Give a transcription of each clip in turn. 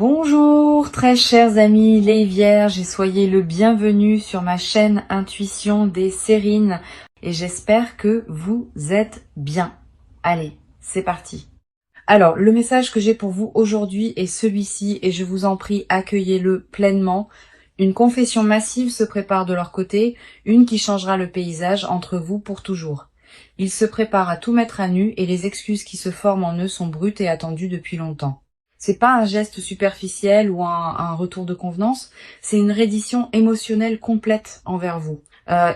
Bonjour très chers amis les vierges et soyez le bienvenu sur ma chaîne Intuition des Sérines et j'espère que vous êtes bien. Allez, c'est parti. Alors, le message que j'ai pour vous aujourd'hui est celui-ci et je vous en prie, accueillez-le pleinement. Une confession massive se prépare de leur côté, une qui changera le paysage entre vous pour toujours. Ils se préparent à tout mettre à nu et les excuses qui se forment en eux sont brutes et attendues depuis longtemps. C'est pas un geste superficiel ou un retour de convenance, c'est une reddition émotionnelle complète envers vous.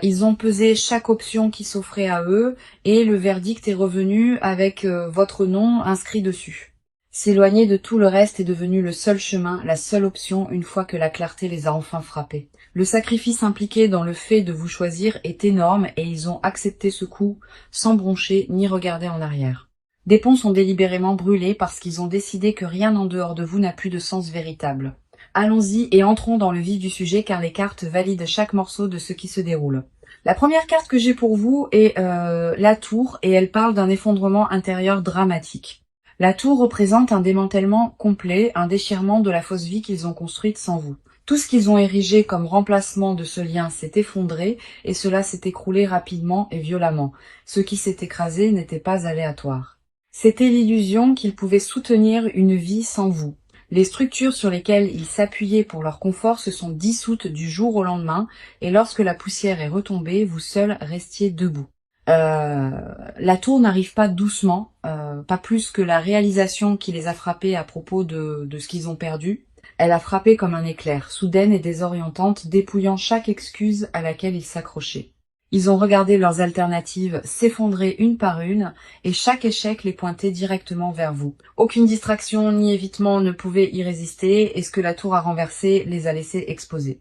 Ils ont pesé chaque option qui s'offrait à eux et le verdict est revenu avec votre nom inscrit dessus. S'éloigner de tout le reste est devenu le seul chemin, la seule option une fois que la clarté les a enfin frappés. Le sacrifice impliqué dans le fait de vous choisir est énorme et ils ont accepté ce coup sans broncher ni regarder en arrière. Des ponts sont délibérément brûlés parce qu'ils ont décidé que rien en dehors de vous n'a plus de sens véritable. Allons-y et entrons dans le vif du sujet car les cartes valident chaque morceau de ce qui se déroule. La première carte que j'ai pour vous est la tour et elle parle d'un effondrement intérieur dramatique. La tour représente un démantèlement complet, un déchirement de la fausse vie qu'ils ont construite sans vous. Tout ce qu'ils ont érigé comme remplacement de ce lien s'est effondré et cela s'est écroulé rapidement et violemment. Ce qui s'est écrasé n'était pas aléatoire. C'était l'illusion qu'ils pouvaient soutenir une vie sans vous. Les structures sur lesquelles ils s'appuyaient pour leur confort se sont dissoutes du jour au lendemain et lorsque la poussière est retombée, vous seuls restiez debout. La tour n'arrive pas doucement, pas plus que la réalisation qui les a frappés à propos de ce qu'ils ont perdu. Elle a frappé comme un éclair, soudaine et désorientante, dépouillant chaque excuse à laquelle ils s'accrochaient. Ils ont regardé leurs alternatives s'effondrer une par une, et chaque échec les pointait directement vers vous. Aucune distraction ni évitement ne pouvait y résister, et ce que la tour a renversé les a laissés exposés.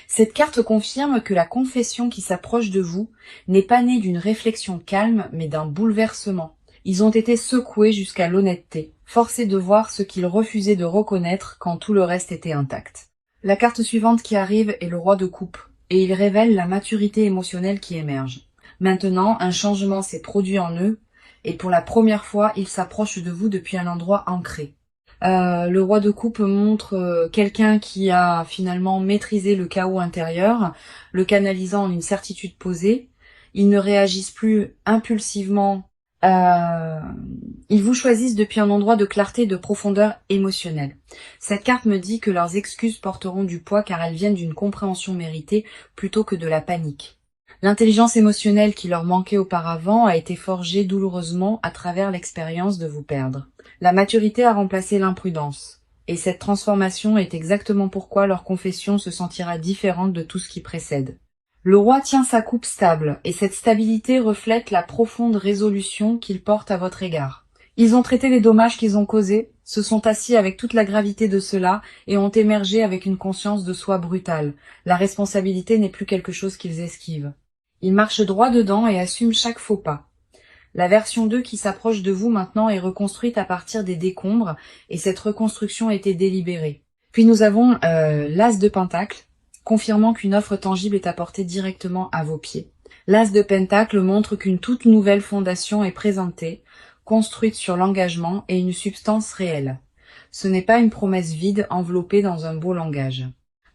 Cette carte confirme que la confession qui s'approche de vous n'est pas née d'une réflexion calme, mais d'un bouleversement. Ils ont été secoués jusqu'à l'honnêteté, forcés de voir ce qu'ils refusaient de reconnaître quand tout le reste était intact. La carte suivante qui arrive est le roi de coupe. Et il révèle la maturité émotionnelle qui émerge. Maintenant, un changement s'est produit en eux, et pour la première fois, ils s'approchent de vous depuis un endroit ancré. Le roi de coupe montre quelqu'un qui a finalement maîtrisé le chaos intérieur, le canalisant en une certitude posée. Ils ne réagissent plus impulsivement. Ils vous choisissent depuis un endroit de clarté et de profondeur émotionnelle. Cette carte me dit que leurs excuses porteront du poids car elles viennent d'une compréhension méritée plutôt que de la panique. L'intelligence émotionnelle qui leur manquait auparavant a été forgée douloureusement à travers l'expérience de vous perdre. La maturité a remplacé l'imprudence. Et cette transformation est exactement pourquoi leur confession se sentira différente de tout ce qui précède. Le roi tient sa coupe stable, et cette stabilité reflète la profonde résolution qu'il porte à votre égard. Ils ont traité les dommages qu'ils ont causés, se sont assis avec toute la gravité de cela, et ont émergé avec une conscience de soi brutale. La responsabilité n'est plus quelque chose qu'ils esquivent. Ils marchent droit dedans et assument chaque faux pas. La version 2 qui s'approche de vous maintenant est reconstruite à partir des décombres, et cette reconstruction a été délibérée. Puis nous avons l'As de Pentacle, confirmant qu'une offre tangible est apportée directement à vos pieds. L'As de Pentacle montre qu'une toute nouvelle fondation est présentée, construite sur l'engagement et une substance réelle. Ce n'est pas une promesse vide enveloppée dans un beau langage.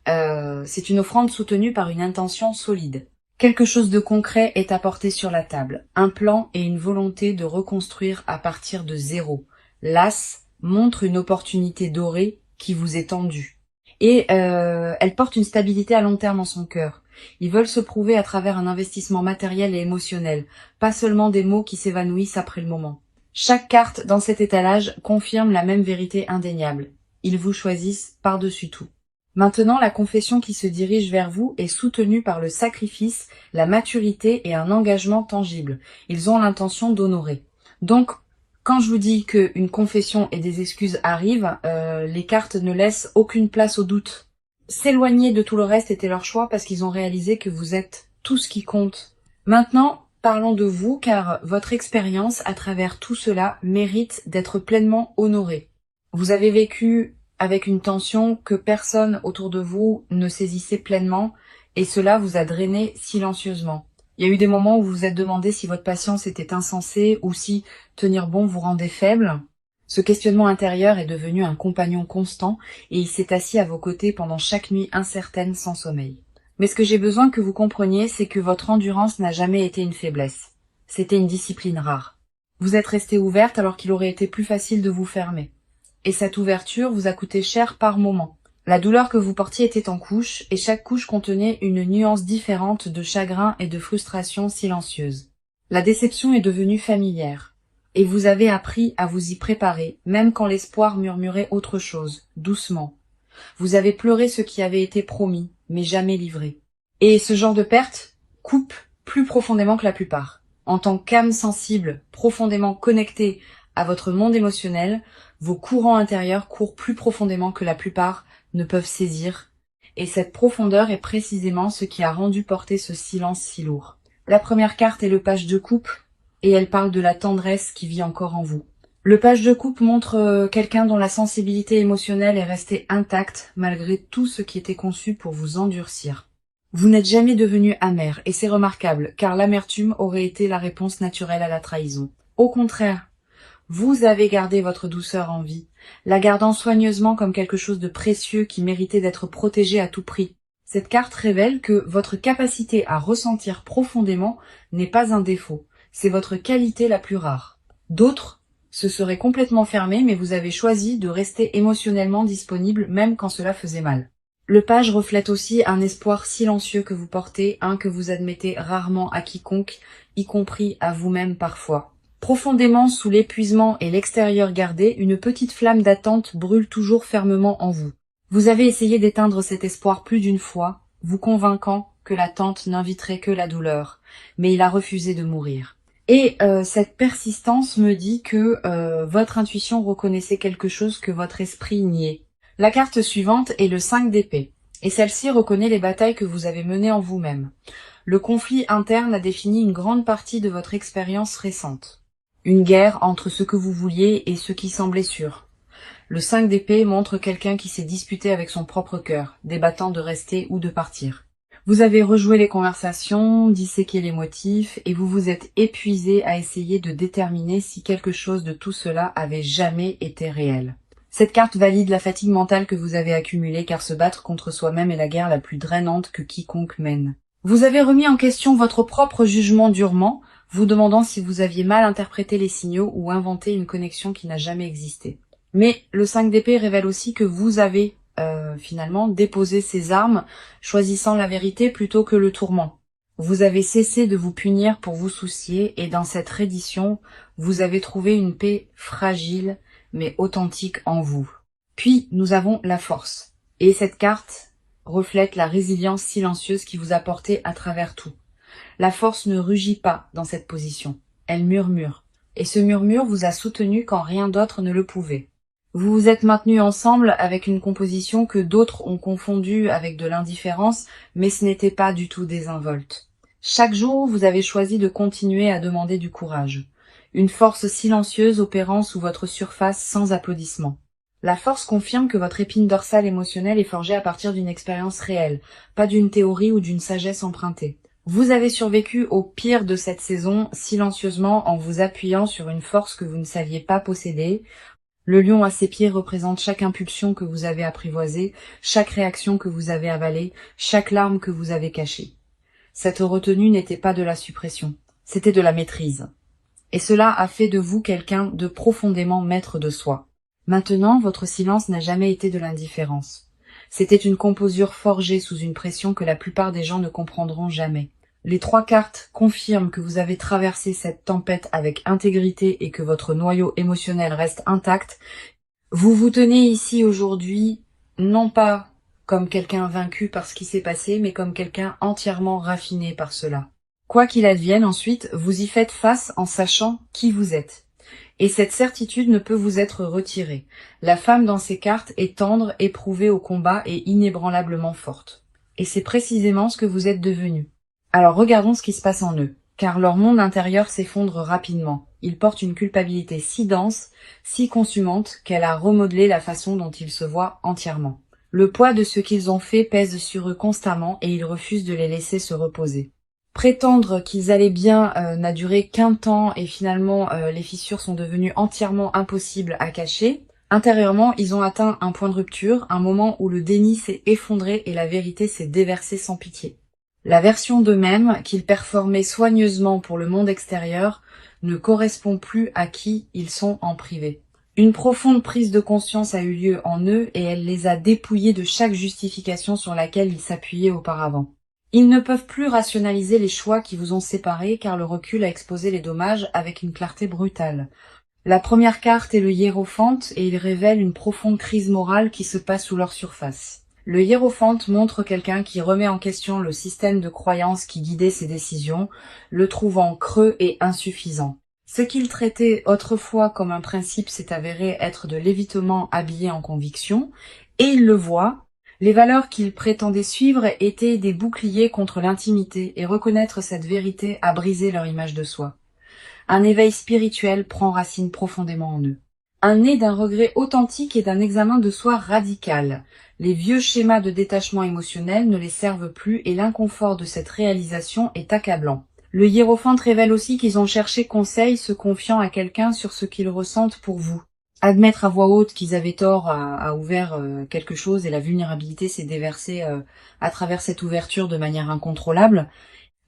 C'est une offrande soutenue par une intention solide. Quelque chose de concret est apporté sur la table, un plan et une volonté de reconstruire à partir de zéro. L'As montre une opportunité dorée qui vous est tendue. Et elle porte une stabilité à long terme en son cœur. Ils veulent se prouver à travers un investissement matériel et émotionnel, pas seulement des mots qui s'évanouissent après le moment. Chaque carte dans cet étalage confirme la même vérité indéniable. Ils vous choisissent par-dessus tout. Maintenant, la confession qui se dirige vers vous est soutenue par le sacrifice, la maturité et un engagement tangible. Ils ont l'intention d'honorer. Donc, quand je vous dis qu'une confession et des excuses arrivent, les cartes ne laissent aucune place au doute. S'éloigner de tout le reste était leur choix parce qu'ils ont réalisé que vous êtes tout ce qui compte. Maintenant, parlons de vous car votre expérience à travers tout cela mérite d'être pleinement honorée. Vous avez vécu avec une tension que personne autour de vous ne saisissait pleinement et cela vous a drainé silencieusement. Il y a eu des moments où vous vous êtes demandé si votre patience était insensée ou si tenir bon vous rendait faible. Ce questionnement intérieur est devenu un compagnon constant et il s'est assis à vos côtés pendant chaque nuit incertaine sans sommeil. Mais ce que j'ai besoin que vous compreniez, c'est que votre endurance n'a jamais été une faiblesse. C'était une discipline rare. Vous êtes restée ouverte alors qu'il aurait été plus facile de vous fermer. Et cette ouverture vous a coûté cher par moment. La douleur que vous portiez était en couches, et chaque couche contenait une nuance différente de chagrin et de frustration silencieuse. La déception est devenue familière. Et vous avez appris à vous y préparer, même quand l'espoir murmurait autre chose, doucement. Vous avez pleuré ce qui avait été promis, mais jamais livré. Et ce genre de perte coupe plus profondément que la plupart. En tant qu'âme sensible, profondément connectée à votre monde émotionnel, vos courants intérieurs courent plus profondément que la plupart ne peuvent saisir. Et cette profondeur est précisément ce qui a rendu porter ce silence si lourd. La première carte est le page de coupe, et elle parle de la tendresse qui vit encore en vous. Le page de coupe montre quelqu'un dont la sensibilité émotionnelle est restée intacte malgré tout ce qui était conçu pour vous endurcir. Vous n'êtes jamais devenu amer, et c'est remarquable, car l'amertume aurait été la réponse naturelle à la trahison. Au contraire, vous avez gardé votre douceur en vie, la gardant soigneusement comme quelque chose de précieux qui méritait d'être protégé à tout prix. Cette carte révèle que votre capacité à ressentir profondément n'est pas un défaut. C'est votre qualité la plus rare. D'autres se seraient complètement fermés, mais vous avez choisi de rester émotionnellement disponible même quand cela faisait mal. Le page reflète aussi un espoir silencieux que vous portez, que vous admettez rarement à quiconque, y compris à vous-même parfois. Profondément sous l'épuisement et l'extérieur gardé, une petite flamme d'attente brûle toujours fermement en vous. Vous avez essayé d'éteindre cet espoir plus d'une fois, vous convainquant que l'attente n'inviterait que la douleur, mais il a refusé de mourir. Et cette persistance me dit que votre intuition reconnaissait quelque chose que votre esprit niait. La carte suivante est le 5 d'épée, et celle-ci reconnaît les batailles que vous avez menées en vous-même. Le conflit interne a défini une grande partie de votre expérience récente. Une guerre entre ce que vous vouliez et ce qui semblait sûr. Le 5 d'épée montre quelqu'un qui s'est disputé avec son propre cœur, débattant de rester ou de partir. Vous avez rejoué les conversations, disséqué les motifs, et vous vous êtes épuisé à essayer de déterminer si quelque chose de tout cela avait jamais été réel. Cette carte valide la fatigue mentale que vous avez accumulée, car se battre contre soi-même est la guerre la plus drainante que quiconque mène. Vous avez remis en question votre propre jugement durement, vous demandant si vous aviez mal interprété les signaux ou inventé une connexion qui n'a jamais existé. Mais le 5 d'épée révèle aussi que vous avez finalement déposé ces armes, choisissant la vérité plutôt que le tourment. Vous avez cessé de vous punir pour vous soucier, et dans cette reddition, vous avez trouvé une paix fragile mais authentique en vous. Puis nous avons la force, et cette carte reflète la résilience silencieuse qui vous a porté à travers tout. La force ne rugit pas dans cette position, elle murmure, et ce murmure vous a soutenu quand rien d'autre ne le pouvait. Vous vous êtes maintenus ensemble avec une composition que d'autres ont confondue avec de l'indifférence, mais ce n'était pas du tout désinvolte. Chaque jour, vous avez choisi de continuer à demander du courage. Une force silencieuse opérant sous votre surface sans applaudissements. La force confirme que votre épine dorsale émotionnelle est forgée à partir d'une expérience réelle, pas d'une théorie ou d'une sagesse empruntée. Vous avez survécu au pire de cette saison silencieusement en vous appuyant sur une force que vous ne saviez pas posséder. Le lion à ses pieds représente chaque impulsion que vous avez apprivoisée, chaque réaction que vous avez avalée, chaque larme que vous avez cachée. Cette retenue n'était pas de la suppression, c'était de la maîtrise. Et cela a fait de vous quelqu'un de profondément maître de soi. Maintenant, votre silence n'a jamais été de l'indifférence. C'était une composure forgée sous une pression que la plupart des gens ne comprendront jamais. Les 3 cartes confirment que vous avez traversé cette tempête avec intégrité et que votre noyau émotionnel reste intact. Vous vous tenez ici aujourd'hui, non pas comme quelqu'un vaincu par ce qui s'est passé, mais comme quelqu'un entièrement raffiné par cela. Quoi qu'il advienne ensuite, vous y faites face en sachant qui vous êtes. Et cette certitude ne peut vous être retirée. La femme dans ces cartes est tendre, éprouvée au combat et inébranlablement forte. Et c'est précisément ce que vous êtes devenu. Alors regardons ce qui se passe en eux, car leur monde intérieur s'effondre rapidement. Ils portent une culpabilité si dense, si consumante, qu'elle a remodelé la façon dont ils se voient entièrement. Le poids de ce qu'ils ont fait pèse sur eux constamment et ils refusent de les laisser se reposer. Prétendre qu'ils allaient bien n'a duré qu'un temps et finalement les fissures sont devenues entièrement impossibles à cacher. Intérieurement, ils ont atteint un point de rupture, un moment où le déni s'est effondré et la vérité s'est déversée sans pitié. La version d'eux-mêmes, qu'ils performaient soigneusement pour le monde extérieur, ne correspond plus à qui ils sont en privé. Une profonde prise de conscience a eu lieu en eux et elle les a dépouillés de chaque justification sur laquelle ils s'appuyaient auparavant. Ils ne peuvent plus rationaliser les choix qui vous ont séparés car le recul a exposé les dommages avec une clarté brutale. La première carte est le hiérophante et il révèle une profonde crise morale qui se passe sous leur surface. Le hiérophante montre quelqu'un qui remet en question le système de croyances qui guidait ses décisions, le trouvant creux et insuffisant. Ce qu'il traitait autrefois comme un principe s'est avéré être de l'évitement habillé en conviction, et il le voit. Les valeurs qu'il prétendait suivre étaient des boucliers contre l'intimité, et reconnaître cette vérité a brisé leur image de soi. Un éveil spirituel prend racine profondément en eux. Un né d'un regret authentique et d'un examen de soi radical. Les vieux schémas de détachement émotionnel ne les servent plus et l'inconfort de cette réalisation est accablant. Le hiérophante révèle aussi qu'ils ont cherché conseil se confiant à quelqu'un sur ce qu'ils ressentent pour vous. Admettre à voix haute qu'ils avaient tort a ouvert quelque chose et la vulnérabilité s'est déversée à travers cette ouverture de manière incontrôlable.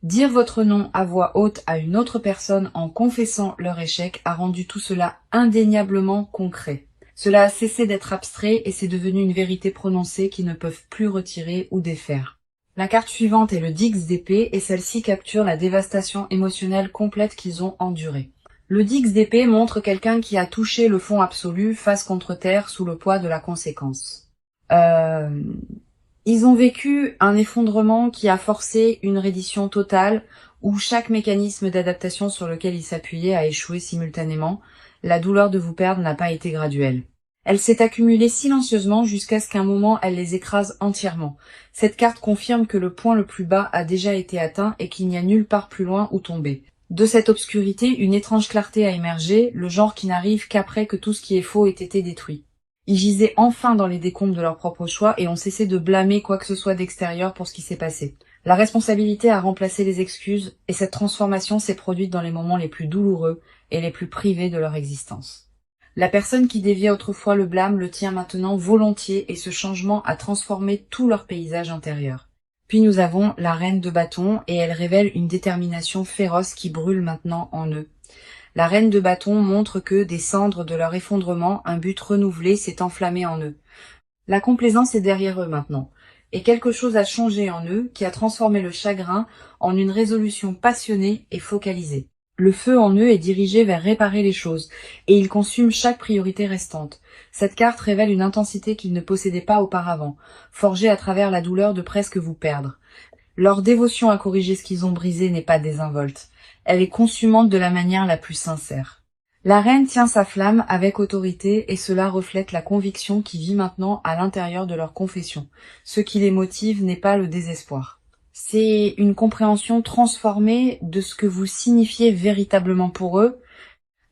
Dire votre nom à voix haute à une autre personne en confessant leur échec a rendu tout cela indéniablement concret. Cela a cessé d'être abstrait et c'est devenu une vérité prononcée qu'ils ne peuvent plus retirer ou défaire. La carte suivante est le Dix d'épée et celle-ci capture la dévastation émotionnelle complète qu'ils ont endurée. Le Dix d'épée montre quelqu'un qui a touché le fond absolu face contre terre sous le poids de la conséquence. Ils ont vécu un effondrement qui a forcé une reddition totale où chaque mécanisme d'adaptation sur lequel ils s'appuyaient a échoué simultanément. La douleur de vous perdre n'a pas été graduelle. Elle s'est accumulée silencieusement jusqu'à ce qu'un moment elle les écrase entièrement. Cette carte confirme que le point le plus bas a déjà été atteint et qu'il n'y a nulle part plus loin où tomber. De cette obscurité, une étrange clarté a émergé, le genre qui n'arrive qu'après que tout ce qui est faux ait été détruit. Ils gisaient enfin dans les décombres de leurs propres choix et ont cessé de blâmer quoi que ce soit d'extérieur pour ce qui s'est passé. La responsabilité a remplacé les excuses et cette transformation s'est produite dans les moments les plus douloureux et les plus privés de leur existence. La personne qui déviait autrefois le blâme le tient maintenant volontiers et ce changement a transformé tout leur paysage intérieur. Puis nous avons la reine de bâton et elle révèle une détermination féroce qui brûle maintenant en eux. La reine de bâton montre que, des cendres de leur effondrement, un but renouvelé s'est enflammé en eux. La complaisance est derrière eux maintenant, et quelque chose a changé en eux qui a transformé le chagrin en une résolution passionnée et focalisée. Le feu en eux est dirigé vers réparer les choses, et il consume chaque priorité restante. Cette carte révèle une intensité qu'ils ne possédaient pas auparavant, forgée à travers la douleur de presque vous perdre. Leur dévotion à corriger ce qu'ils ont brisé n'est pas désinvolte. Elle est consumante de la manière la plus sincère. La reine tient sa flamme avec autorité et cela reflète la conviction qui vit maintenant à l'intérieur de leur confession. Ce qui les motive n'est pas le désespoir. C'est une compréhension transformée de ce que vous signifiez véritablement pour eux.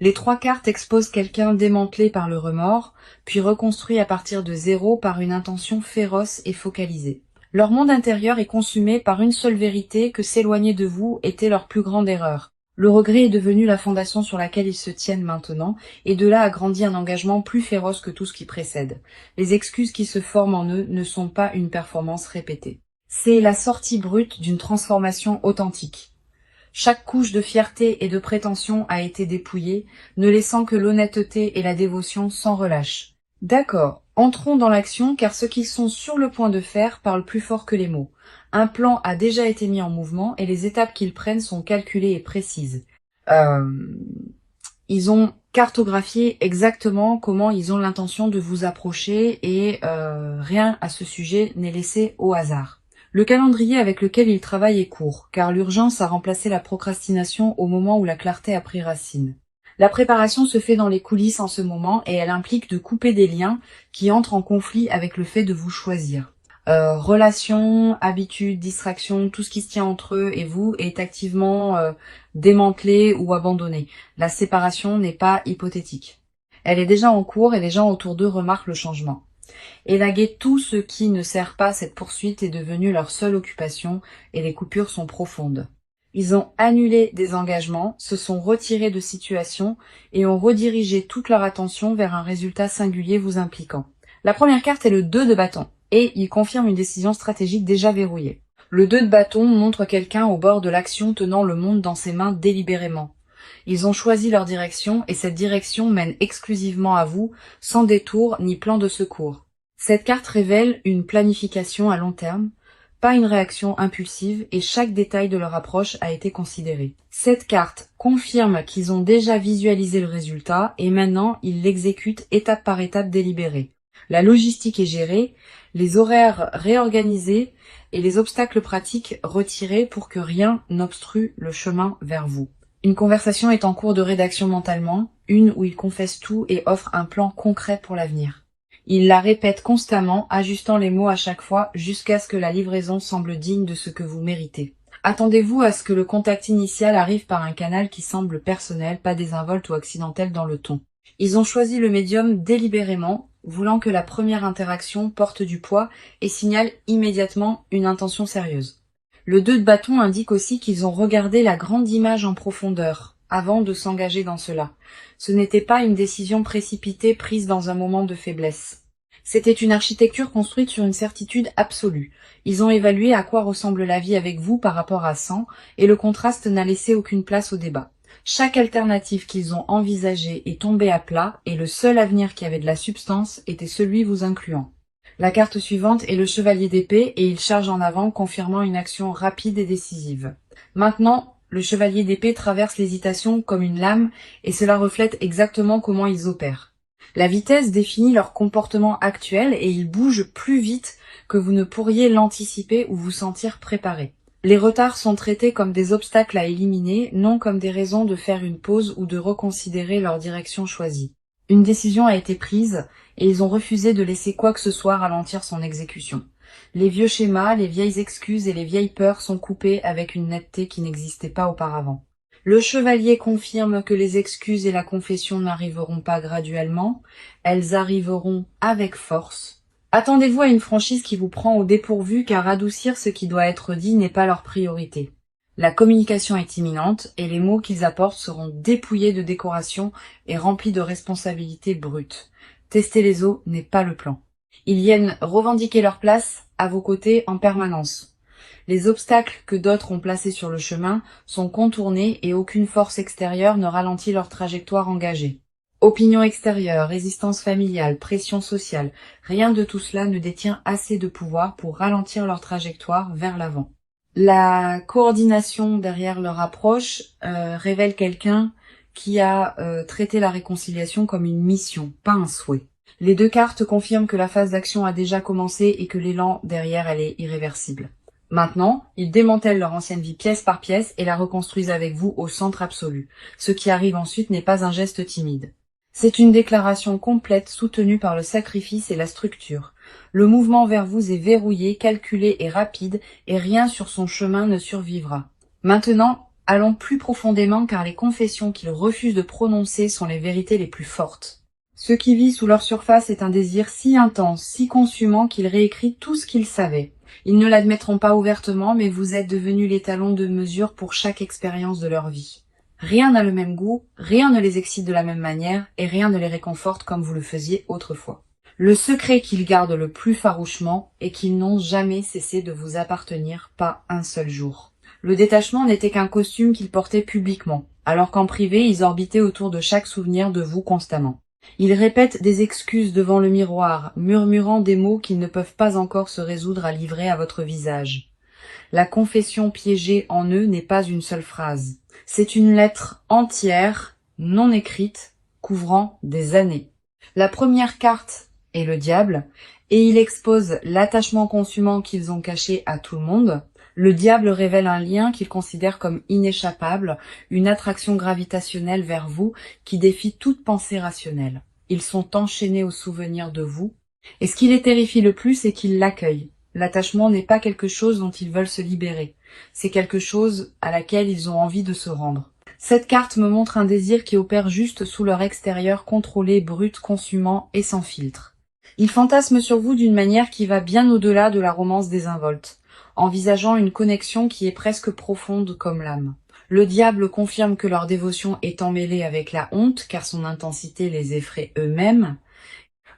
Les trois cartes exposent quelqu'un démantelé par le remords, puis reconstruit à partir de zéro par une intention féroce et focalisée. Leur monde intérieur est consumé par une seule vérité que s'éloigner de vous était leur plus grande erreur. Le regret est devenu la fondation sur laquelle ils se tiennent maintenant, et de là a grandi un engagement plus féroce que tout ce qui précède. Les excuses qui se forment en eux ne sont pas une performance répétée. C'est la sortie brute d'une transformation authentique. Chaque couche de fierté et de prétention a été dépouillée, ne laissant que l'honnêteté et la dévotion sans relâche. D'accord, entrons dans l'action car ce qu'ils sont sur le point de faire parle plus fort que les mots. Un plan a déjà été mis en mouvement et les étapes qu'ils prennent sont calculées et précises. Ils ont cartographié exactement comment ils ont l'intention de vous approcher et rien à ce sujet n'est laissé au hasard. Le calendrier avec lequel ils travaillent est court, car l'urgence a remplacé la procrastination au moment où la clarté a pris racine. La préparation se fait dans les coulisses en ce moment et elle implique de couper des liens qui entrent en conflit avec le fait de vous choisir. Relations, habitudes, distractions, tout ce qui se tient entre eux et vous est activement démantelé ou abandonné. La séparation n'est pas hypothétique. Elle est déjà en cours et les gens autour d'eux remarquent le changement. Élaguer tout ce qui ne sert pas cette poursuite est devenu leur seule occupation et les coupures sont profondes. Ils ont annulé des engagements, se sont retirés de situations et ont redirigé toute leur attention vers un résultat singulier vous impliquant. La première carte est le 2 de bâton et il confirme une décision stratégique déjà verrouillée. Le 2 de bâton montre quelqu'un au bord de l'action tenant le monde dans ses mains délibérément. Ils ont choisi leur direction et cette direction mène exclusivement à vous, sans détour ni plan de secours. Cette carte révèle une planification à long terme, pas une réaction impulsive et chaque détail de leur approche a été considéré. Cette carte confirme qu'ils ont déjà visualisé le résultat et maintenant ils l'exécutent étape par étape délibérée. La logistique est gérée, les horaires réorganisés et les obstacles pratiques retirés pour que rien n'obstrue le chemin vers vous. Une conversation est en cours de rédaction mentalement, une où ils confessent tout et offrent un plan concret pour l'avenir. Ils la répètent constamment, ajustant les mots à chaque fois jusqu'à ce que la livraison semble digne de ce que vous méritez. Attendez-vous à ce que le contact initial arrive par un canal qui semble personnel, pas désinvolte ou accidentel dans le ton. Ils ont choisi le médium délibérément, voulant que la première interaction porte du poids et signale immédiatement une intention sérieuse. Le 2 de bâton indique aussi qu'ils ont regardé la grande image en profondeur, avant de s'engager dans cela. Ce n'était pas une décision précipitée prise dans un moment de faiblesse. C'était une architecture construite sur une certitude absolue. Ils ont évalué à quoi ressemble la vie avec vous par rapport à 100, et le contraste n'a laissé aucune place au débat. Chaque alternative qu'ils ont envisagée est tombée à plat, et le seul avenir qui avait de la substance était celui vous incluant. La carte suivante est le chevalier d'épée et il charge en avant, confirmant une action rapide et décisive. Maintenant, le chevalier d'épée traverse l'hésitation comme une lame et cela reflète exactement comment ils opèrent. La vitesse définit leur comportement actuel et ils bougent plus vite que vous ne pourriez l'anticiper ou vous sentir préparé. Les retards sont traités comme des obstacles à éliminer, non comme des raisons de faire une pause ou de reconsidérer leur direction choisie. Une décision a été prise et ils ont refusé de laisser quoi que ce soit ralentir son exécution. Les vieux schémas, les vieilles excuses et les vieilles peurs sont coupés avec une netteté qui n'existait pas auparavant. Le chevalier confirme que les excuses et la confession n'arriveront pas graduellement, elles arriveront avec force. Attendez-vous à une franchise qui vous prend au dépourvu car adoucir ce qui doit être dit n'est pas leur priorité. La communication est imminente et les mots qu'ils apportent seront dépouillés de décoration et remplis de responsabilités brutes. Tester les eaux n'est pas le plan. Ils viennent revendiquer leur place à vos côtés en permanence. Les obstacles que d'autres ont placés sur le chemin sont contournés et aucune force extérieure ne ralentit leur trajectoire engagée. Opinion extérieure, résistance familiale, pression sociale, rien de tout cela ne détient assez de pouvoir pour ralentir leur trajectoire vers l'avant. La coordination derrière leur approche révèle quelqu'un qui a traité la réconciliation comme une mission, pas un souhait. Les deux cartes confirment que la phase d'action a déjà commencé et que l'élan derrière elle est irréversible. Maintenant, ils démantèlent leur ancienne vie pièce par pièce et la reconstruisent avec vous au centre absolu. Ce qui arrive ensuite n'est pas un geste timide. C'est une déclaration complète soutenue par le sacrifice et la structure. Le mouvement vers vous est verrouillé, calculé et rapide et rien sur son chemin ne survivra. Maintenant, allons plus profondément car les confessions qu'ils refusent de prononcer sont les vérités les plus fortes. Ce qui vit sous leur surface est un désir si intense, si consumant qu'ils réécrivent tout ce qu'ils savaient. Ils ne l'admettront pas ouvertement, mais vous êtes devenus l'étalon de mesure pour chaque expérience de leur vie. Rien n'a le même goût, rien ne les excite de la même manière, et rien ne les réconforte comme vous le faisiez autrefois. Le secret qu'ils gardent le plus farouchement est qu'ils n'ont jamais cessé de vous appartenir, pas un seul jour. Le détachement n'était qu'un costume qu'ils portaient publiquement, alors qu'en privé ils orbitaient autour de chaque souvenir de vous constamment. Ils répètent des excuses devant le miroir, murmurant des mots qu'ils ne peuvent pas encore se résoudre à livrer à votre visage. La confession piégée en eux n'est pas une seule phrase. C'est une lettre entière, non écrite, couvrant des années. La première carte est le diable, et il expose l'attachement consumant qu'ils ont caché à tout le monde. Le diable révèle un lien qu'ils considèrent comme inéchappable, une attraction gravitationnelle vers vous qui défie toute pensée rationnelle. Ils sont enchaînés au souvenir de vous, et ce qui les terrifie le plus est qu'ils l'accueillent. L'attachement n'est pas quelque chose dont ils veulent se libérer, c'est quelque chose à laquelle ils ont envie de se rendre. Cette carte me montre un désir qui opère juste sous leur extérieur contrôlé, brut, consumant et sans filtre. Ils fantasment sur vous d'une manière qui va bien au-delà de la romance désinvolte. envisageant une connexion qui est presque profonde comme l'âme. Le diable confirme que leur dévotion est emmêlée avec la honte, car son intensité les effraie eux-mêmes.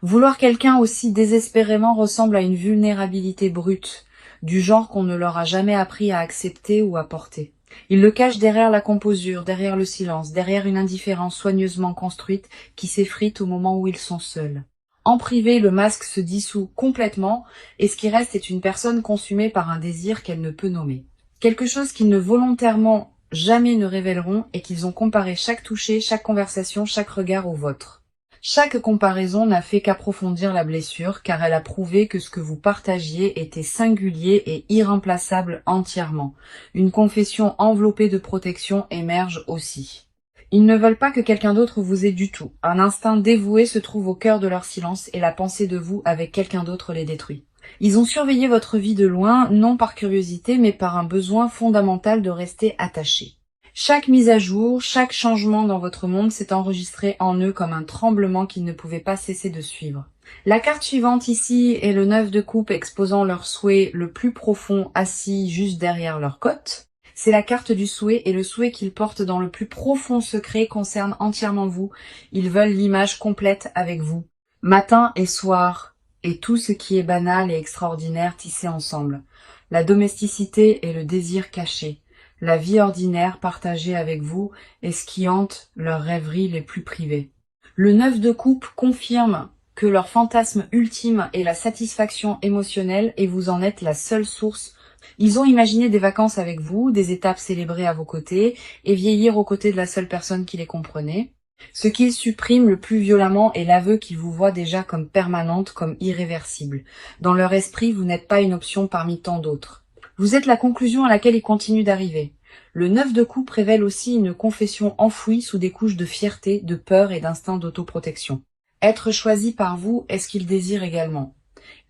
Vouloir quelqu'un aussi désespérément ressemble à une vulnérabilité brute, du genre qu'on ne leur a jamais appris à accepter ou à porter. Ils le cachent derrière la composure, derrière le silence, derrière une indifférence soigneusement construite qui s'effrite au moment où ils sont seuls. En privé, le masque se dissout complètement et ce qui reste est une personne consumée par un désir qu'elle ne peut nommer. Quelque chose qu'ils ne volontairement jamais ne révéleront et qu'ils ont comparé chaque toucher, chaque conversation, chaque regard au vôtre. Chaque comparaison n'a fait qu'approfondir la blessure, car elle a prouvé que ce que vous partagiez était singulier et irremplaçable entièrement. Une confession enveloppée de protection émerge aussi. Ils ne veulent pas que quelqu'un d'autre vous ait du tout. Un instinct dévoué se trouve au cœur de leur silence et la pensée de vous avec quelqu'un d'autre les détruit. Ils ont surveillé votre vie de loin, non par curiosité, mais par un besoin fondamental de rester attachés. Chaque mise à jour, chaque changement dans votre monde s'est enregistré en eux comme un tremblement qu'ils ne pouvaient pas cesser de suivre. La carte suivante ici est le 9 de coupe exposant leur souhait le plus profond assis juste derrière leur côte. C'est la carte du souhait et le souhait qu'ils portent dans le plus profond secret concerne entièrement vous. Ils veulent l'image complète avec vous. Matin et soir, et tout ce qui est banal et extraordinaire tissé ensemble. La domesticité et le désir caché. La vie ordinaire partagée avec vous est ce qui hante leurs rêveries les plus privées. Le 9 de coupe confirme que leur fantasme ultime est la satisfaction émotionnelle et vous en êtes la seule source. Ils ont imaginé des vacances avec vous, des étapes célébrées à vos côtés et vieillir aux côtés de la seule personne qui les comprenait. Ce qu'ils suppriment le plus violemment est l'aveu qu'ils vous voient déjà comme permanente, comme irréversible. Dans leur esprit, vous n'êtes pas une option parmi tant d'autres. Vous êtes la conclusion à laquelle ils continuent d'arriver. Le 9 de coupe révèle aussi une confession enfouie sous des couches de fierté, de peur et d'instinct d'autoprotection. Être choisi par vous est ce qu'ils désirent également.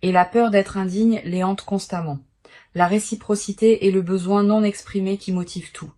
Et la peur d'être indigne les hante constamment. La réciprocité est le besoin non exprimé qui motive tout.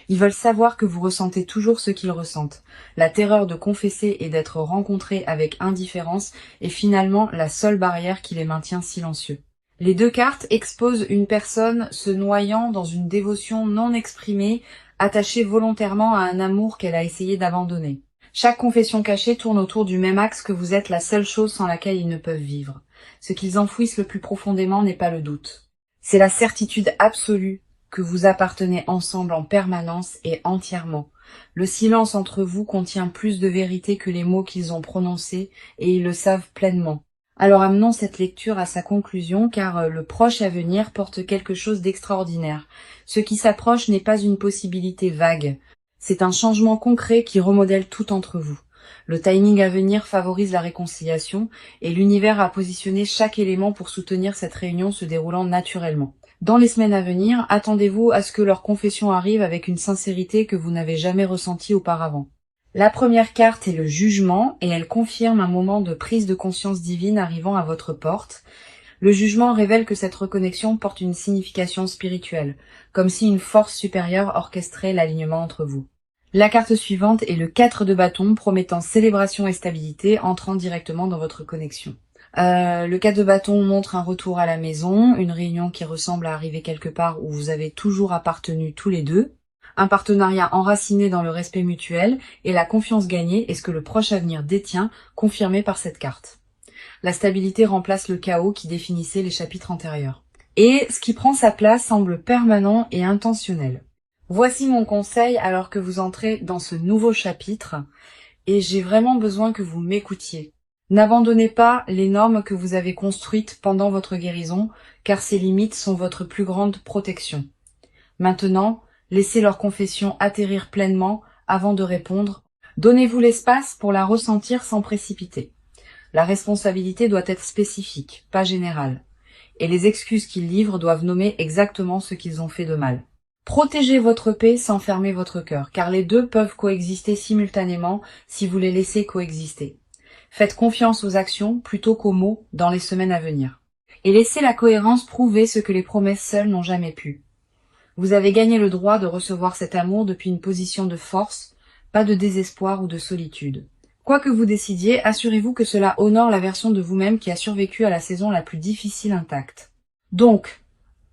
Ils veulent savoir que vous ressentez toujours ce qu'ils ressentent. La terreur de confesser et d'être rencontrés avec indifférence est finalement la seule barrière qui les maintient silencieux. Les deux cartes exposent une personne se noyant dans une dévotion non exprimée, attachée volontairement à un amour qu'elle a essayé d'abandonner. Chaque confession cachée tourne autour du même axe que vous êtes la seule chose sans laquelle ils ne peuvent vivre. Ce qu'ils enfouissent le plus profondément n'est pas le doute. C'est la certitude absolue que vous appartenez ensemble en permanence et entièrement. Le silence entre vous contient plus de vérité que les mots qu'ils ont prononcés et ils le savent pleinement. Alors amenons cette lecture à sa conclusion car le proche à venir porte quelque chose d'extraordinaire. Ce qui s'approche n'est pas une possibilité vague. C'est un changement concret qui remodèle tout entre vous. Le timing à venir favorise la réconciliation et l'univers a positionné chaque élément pour soutenir cette réunion se déroulant naturellement. Dans les semaines à venir, attendez-vous à ce que leur confession arrive avec une sincérité que vous n'avez jamais ressentie auparavant. La première carte est le jugement et elle confirme un moment de prise de conscience divine arrivant à votre porte. Le jugement révèle que cette reconnexion porte une signification spirituelle, comme si une force supérieure orchestrait l'alignement entre vous. La carte suivante est le 4 de bâton promettant célébration et stabilité entrant directement dans votre connexion. Le 4 de bâton montre un retour à la maison, une réunion qui ressemble à arriver quelque part où vous avez toujours appartenu tous les deux. Un partenariat enraciné dans le respect mutuel et la confiance gagnée est ce que le proche avenir détient, confirmé par cette carte. La stabilité remplace le chaos qui définissait les chapitres antérieurs. Et ce qui prend sa place semble permanent et intentionnel. Voici mon conseil alors que vous entrez dans ce nouveau chapitre et j'ai vraiment besoin que vous m'écoutiez. N'abandonnez pas les normes que vous avez construites pendant votre guérison car ces limites sont votre plus grande protection. Maintenant, laissez leur confession atterrir pleinement avant de répondre. Donnez-vous l'espace pour la ressentir sans précipiter. La responsabilité doit être spécifique, pas générale. Et les excuses qu'ils livrent doivent nommer exactement ce qu'ils ont fait de mal. Protégez votre paix sans fermer votre cœur, car les deux peuvent coexister simultanément si vous les laissez coexister. Faites confiance aux actions plutôt qu'aux mots dans les semaines à venir. Et laissez la cohérence prouver ce que les promesses seules n'ont jamais pu. Vous avez gagné le droit de recevoir cet amour depuis une position de force, pas de désespoir ou de solitude. Quoi que vous décidiez, assurez-vous que cela honore la version de vous-même qui a survécu à la saison la plus difficile intacte. Donc,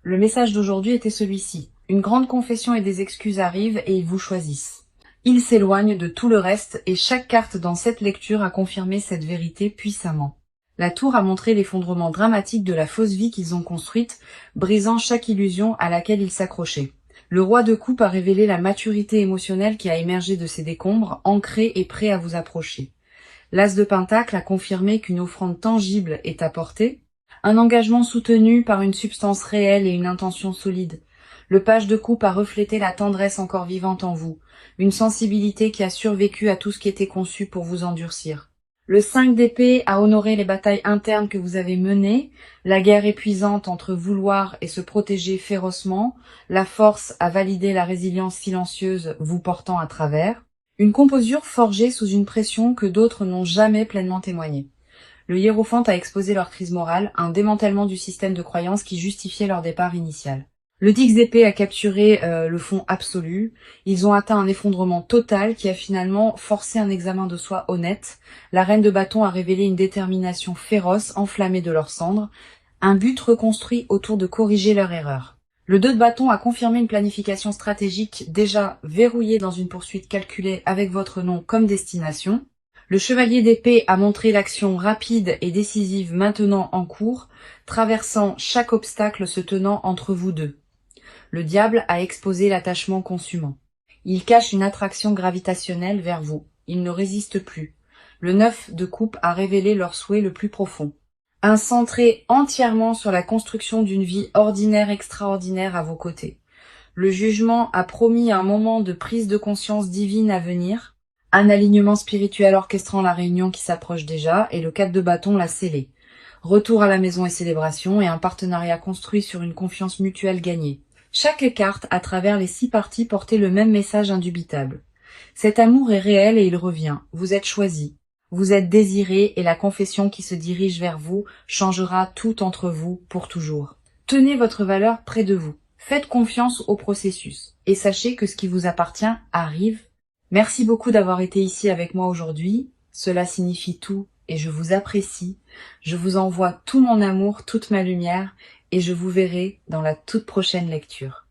Le message d'aujourd'hui était celui-ci. Une grande confession et des excuses arrivent et ils vous choisissent. Ils s'éloignent de tout le reste et chaque carte dans cette lecture a confirmé cette vérité puissamment. La tour a montré l'effondrement dramatique de la fausse vie qu'ils ont construite, brisant chaque illusion à laquelle ils s'accrochaient. Le roi de coupe a révélé la maturité émotionnelle qui a émergé de ces décombres, ancré et prêt à vous approcher. L'as de pentacle a confirmé qu'une offrande tangible est apportée, un engagement soutenu par une substance réelle et une intention solide. Le page de coupe a reflété la tendresse encore vivante en vous, une sensibilité qui a survécu à tout ce qui était conçu pour vous endurcir. Le 5 d'épée a honoré les batailles internes que vous avez menées, la guerre épuisante entre vouloir et se protéger férocement, la force a validé la résilience silencieuse vous portant à travers, une composure forgée sous une pression que d'autres n'ont jamais pleinement témoignée. Le hiérophante a exposé leur crise morale, un démantèlement du système de croyances qui justifiait leur départ initial. Le 10 d'épée a capturé le fond absolu. Ils ont atteint un effondrement total qui a finalement forcé un examen de soi honnête. La reine de bâton a révélé une détermination féroce, enflammée de leurs cendres, un but reconstruit autour de corriger leur erreur. Le 2 de bâton a confirmé une planification stratégique déjà verrouillée dans une poursuite calculée avec votre nom comme destination. Le chevalier d'épée a montré l'action rapide et décisive maintenant en cours, traversant chaque obstacle se tenant entre vous deux. Le diable a exposé l'attachement consumant. Il cache une attraction gravitationnelle vers vous. Il ne résiste plus. Le 9 de coupe a révélé leur souhait le plus profond. Un centré entièrement sur la construction d'une vie ordinaire extraordinaire à vos côtés. Le jugement a promis un moment de prise de conscience divine à venir, un alignement spirituel orchestrant la réunion qui s'approche déjà, et le 4 de bâton l'a scellé. Retour à la maison et célébration, et un partenariat construit sur une confiance mutuelle gagnée. Chaque carte, à travers les 6 parties, portait le même message indubitable. Cet amour est réel et il revient. Vous êtes choisis. Vous êtes désirés et la confession qui se dirige vers vous changera tout entre vous pour toujours. Tenez votre valeur près de vous. Faites confiance au processus. Et sachez que ce qui vous appartient arrive. Merci beaucoup d'avoir été ici avec moi aujourd'hui. Cela signifie tout et je vous apprécie. Je vous envoie tout mon amour, toute ma lumière et je vous verrai dans la toute prochaine lecture.